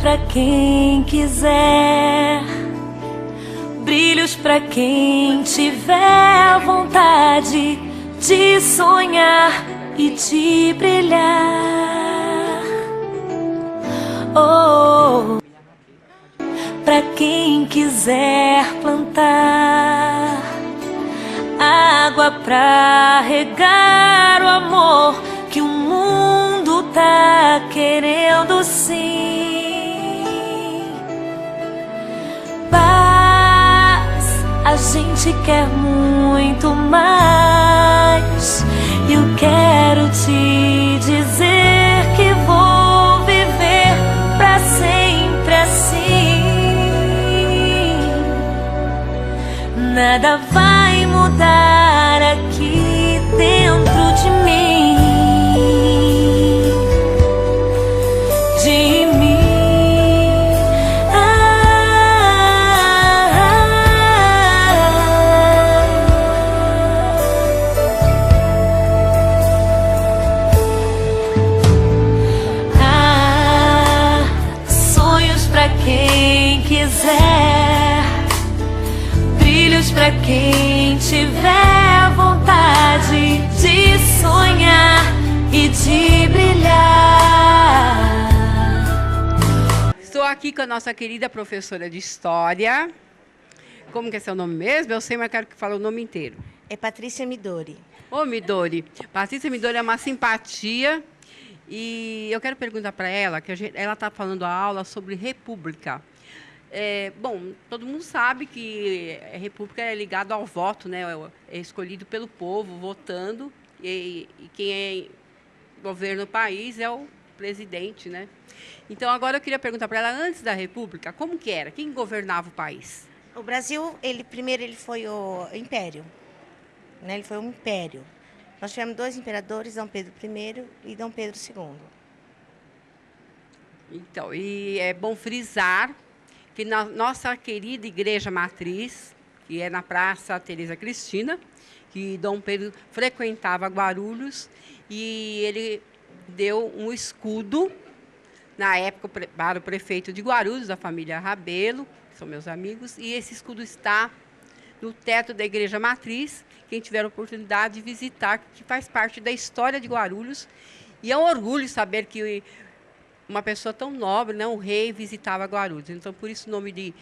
pra quem quiser, brilhos pra quem tiver vontade de sonhar e de brilhar. Oh, pra quem quiser plantar água pra regar o amor que o mundo tá querendo, sim. Paz, a gente quer muito mais. Eu quero te dizer que vou viver pra sempre assim. Nada vai mudar aqui dentro de mim. De mim. Sonhos pra quem quiser, brilhos pra quem tiver vontade de sonhar e de brilhar. Estou aqui com a nossa querida professora de História. Como que é seu nome mesmo? Eu sei, mas quero que fale o nome inteiro. É Patrícia Midori. Ô, Midori, Patrícia Midori é uma simpatia. E eu quero perguntar para ela, ela está falando a aula sobre república. Bom, todo mundo sabe que a república é ligada ao voto, né? É escolhido pelo povo, votando, e quem governa o país é o presidente, né? Então, agora eu queria perguntar para ela, antes da república, como que era? Quem governava o país? O Brasil, primeiro ele foi o império, né? Ele foi um império. Nós tivemos 2 imperadores, Dom Pedro I e Dom Pedro II. Então, e é bom frisar que na nossa querida igreja matriz, que é na Praça Teresa Cristina, que Dom Pedro frequentava Guarulhos, e ele deu um escudo, na época, para o prefeito de Guarulhos, da família Rabelo, que são meus amigos, e esse escudo está no teto da igreja matriz. Quem tiver a oportunidade de visitar, que faz parte da história de Guarulhos, e é um orgulho saber que uma pessoa tão nobre, né, um rei, visitava Guarulhos. Então, por isso o nome de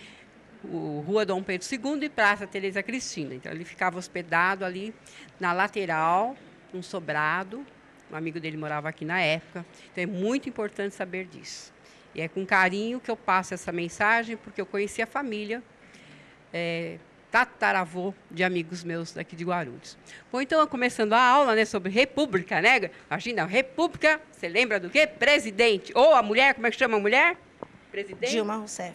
Rua Dom Pedro II e Praça Teresa Cristina. Então, ele ficava hospedado ali na lateral, num sobrado. Um amigo dele morava aqui na época. Então, é muito importante saber disso. E é com carinho que eu passo essa mensagem, porque eu conheci a família, tataravô de amigos meus daqui de Guarulhos. Bom, então, começando a aula, né, sobre república, né? Imagina, república, você lembra do quê? Presidente. Ou a mulher, como é que chama a mulher? Presidente? Dilma Rousseff.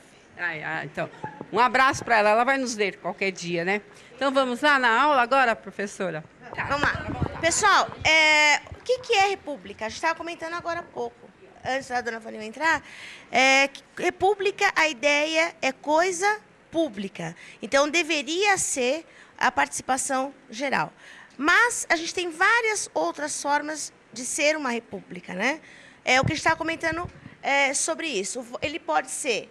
Então, um abraço para ela vai nos ler qualquer dia, né? Então, vamos lá na aula agora, professora? Tá, vamos lá. Pessoal, o que é república? A gente estava comentando agora há pouco, antes da dona Vanilla entrar. República, a ideia é coisa pública. Então, deveria ser a participação geral. Mas a gente tem várias outras formas de ser uma república, né? O que a gente estava comentando sobre isso. Ele pode ser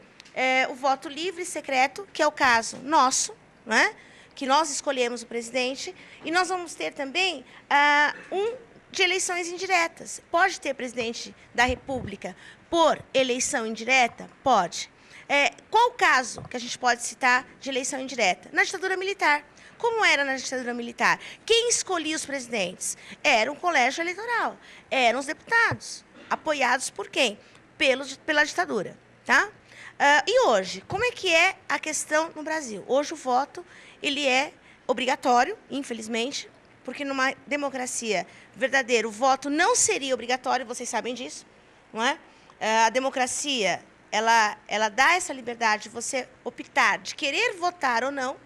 o voto livre e secreto, que é o caso nosso, né? Que nós escolhemos o presidente. E nós vamos ter também de eleições indiretas. Pode ter presidente da República por eleição indireta? Pode. Qual o caso que a gente pode citar de eleição indireta? Na ditadura militar. Como era na ditadura militar? Quem escolhia os presidentes? Era um colégio eleitoral. Eram os deputados. Apoiados por quem? Pela ditadura. Tá? E hoje, como é que é a questão no Brasil? Hoje o voto ele é obrigatório, infelizmente, porque numa democracia verdadeira o voto não seria obrigatório, vocês sabem disso, não é? A democracia ela dá essa liberdade de você optar, de querer votar ou não,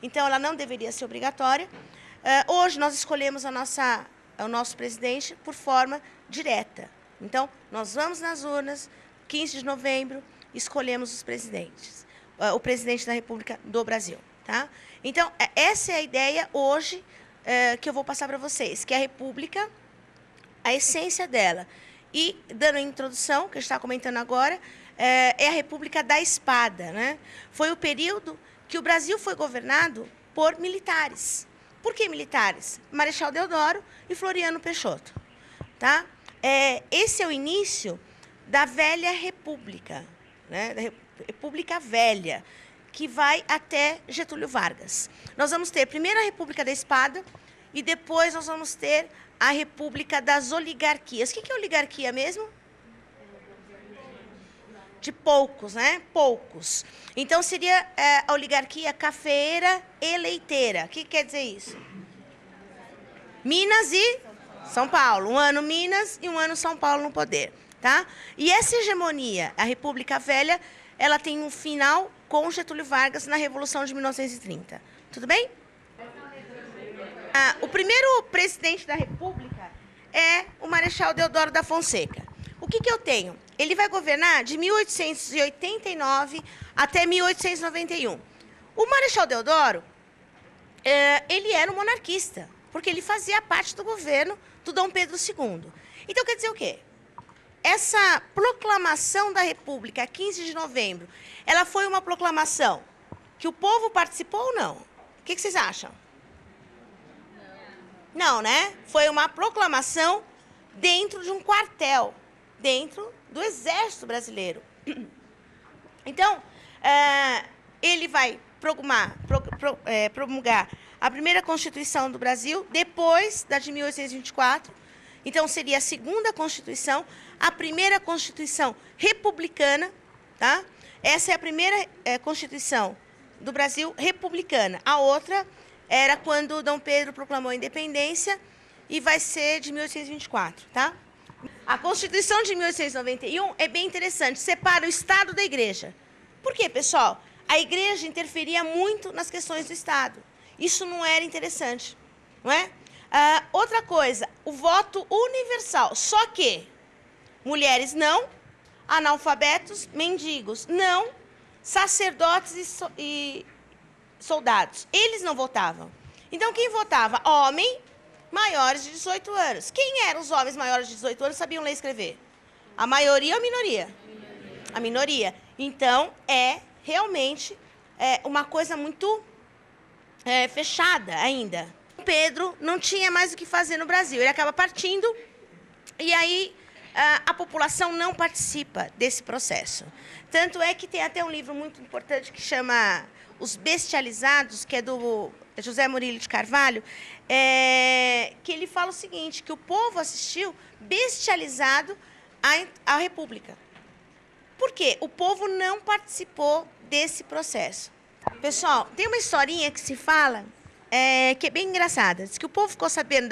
então ela não deveria ser obrigatória. Hoje nós escolhemos o nosso presidente por forma direta. Então, nós vamos nas urnas, 15 de novembro, escolhemos os presidentes, o presidente da República do Brasil. Tá? Então, essa é a ideia hoje que eu vou passar para vocês, que é a República, a essência dela. E, dando a introdução, que a gente está comentando agora, é a República da Espada, né? Foi o período que o Brasil foi governado por militares. Por que militares? Marechal Deodoro e Floriano Peixoto. Tá? Esse é o início da velha República, né? Da República Velha, que vai até Getúlio Vargas. Nós vamos ter primeiro a República da Espada e depois nós vamos ter a República das Oligarquias. O que é oligarquia mesmo? De poucos, né? Poucos. Então, seria a oligarquia cafeeira e leiteira. O que quer dizer isso? Minas e São Paulo. Um ano Minas e um ano São Paulo no poder. Tá? E essa hegemonia, a República Velha, ela tem um final com Getúlio Vargas na Revolução de 1930. Tudo bem? O primeiro presidente da República é o Marechal Deodoro da Fonseca. O que eu tenho? Ele vai governar de 1889 até 1891. O Marechal Deodoro, ele era um monarquista, porque ele fazia parte do governo do Dom Pedro II. Então, quer dizer o quê? Essa proclamação da República, 15 de novembro, ela foi uma proclamação que o povo participou ou não? O que vocês acham? Não, né? Foi uma proclamação dentro de um quartel, dentro do Exército Brasileiro. Então, ele vai promulgar a primeira Constituição do Brasil, depois da de 1824. Então, seria a segunda Constituição, a primeira Constituição republicana. Tá? Essa é a primeira Constituição do Brasil republicana. A outra era quando Dom Pedro proclamou a independência e vai ser de 1824. Tá? A Constituição de 1891 é bem interessante, separa o Estado da Igreja. Por quê, pessoal? A Igreja interferia muito nas questões do Estado. Isso não era interessante, não é? Outra coisa, o voto universal, só que mulheres não, analfabetos, mendigos não, sacerdotes e soldados, eles não votavam. Então, quem votava? Homem maiores de 18 anos. Quem eram os homens maiores de 18 anos sabiam ler e escrever? A maioria ou a minoria? A minoria. Então, realmente uma coisa muito fechada ainda. Pedro não tinha mais o que fazer no Brasil. Ele acaba partindo e aí a população não participa desse processo. Tanto é que tem até um livro muito importante que chama Os Bestializados, que é do José Murilo de Carvalho, que ele fala o seguinte, que o povo assistiu bestializado à República. Por quê? O povo não participou desse processo. Pessoal, tem uma historinha que se fala, que é bem engraçada. Diz que o povo ficou sabendo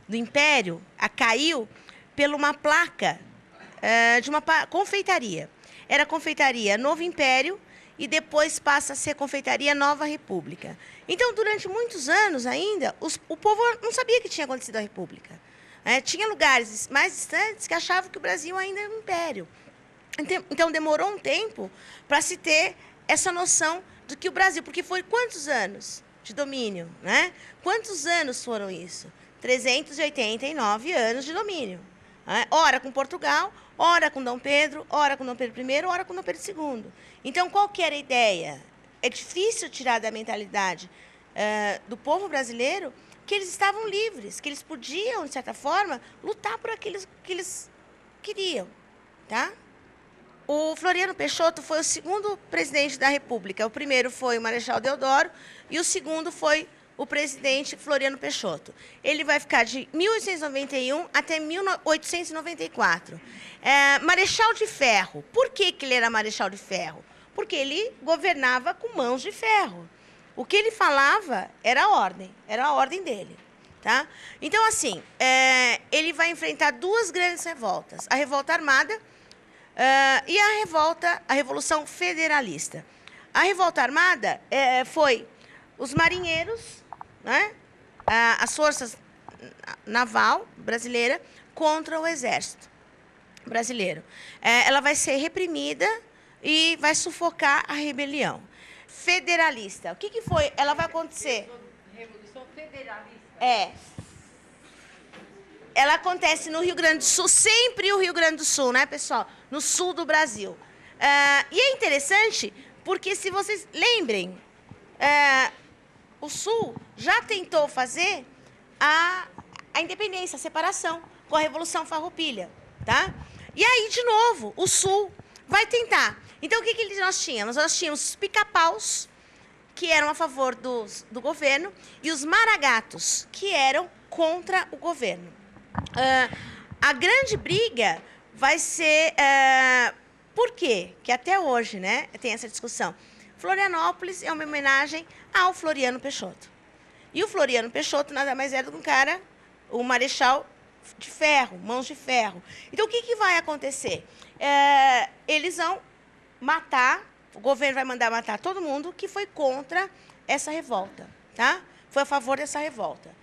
do Império, caiu por uma placa de uma confeitaria. Era a confeitaria Novo Império e depois passa a ser confeitaria Nova República. Então, durante muitos anos ainda, o povo não sabia que tinha acontecido a República. Tinha lugares mais distantes que achavam que o Brasil ainda era um império. Então, demorou um tempo para se ter essa noção do que o Brasil... Porque foi quantos anos de domínio? Né? Quantos anos foram isso? 389 anos de domínio. Ora com Portugal, ora com Dom Pedro, ora com Dom Pedro I, ora com Dom Pedro II. Então, qual que era a ideia? É difícil tirar da mentalidade do povo brasileiro que eles estavam livres, que eles podiam, de certa forma, lutar por aquilo que eles queriam. Tá? O Floriano Peixoto foi o segundo presidente da República. O primeiro foi o Marechal Deodoro e o segundo foi o presidente Floriano Peixoto. Ele vai ficar de 1891 até 1894. Marechal de Ferro. Por que ele era Marechal de Ferro? Porque ele governava com mãos de ferro. O que ele falava era a ordem dele. Tá? Então, assim, ele vai enfrentar duas grandes revoltas. A Revolta Armada e a Revolução Federalista. A Revolta Armada foi os marinheiros, né, as forças naval brasileira contra o exército brasileiro. Ela vai ser reprimida e vai sufocar a rebelião. Federalista. O que foi? Ela vai acontecer... Revolução Federalista? Ela acontece no Rio Grande do Sul, sempre o Rio Grande do Sul, né, pessoal? No sul do Brasil. E é interessante porque, se vocês lembrem, o Sul já tentou fazer a independência, a separação, com a Revolução Farroupilha, tá? E aí, de novo, o Sul vai tentar. Então, o que nós tínhamos? Nós tínhamos os pica-paus, que eram a favor do governo, e os maragatos, que eram contra o governo. A grande briga vai ser... por quê? Que até hoje, né, tem essa discussão. Florianópolis é uma homenagem ao Floriano Peixoto. E o Floriano Peixoto nada mais é do que um cara, o marechal de ferro, mãos de ferro. Então, o que vai acontecer? Eles vão matar, o governo vai mandar matar todo mundo que foi contra essa revolta, tá? Foi a favor dessa revolta.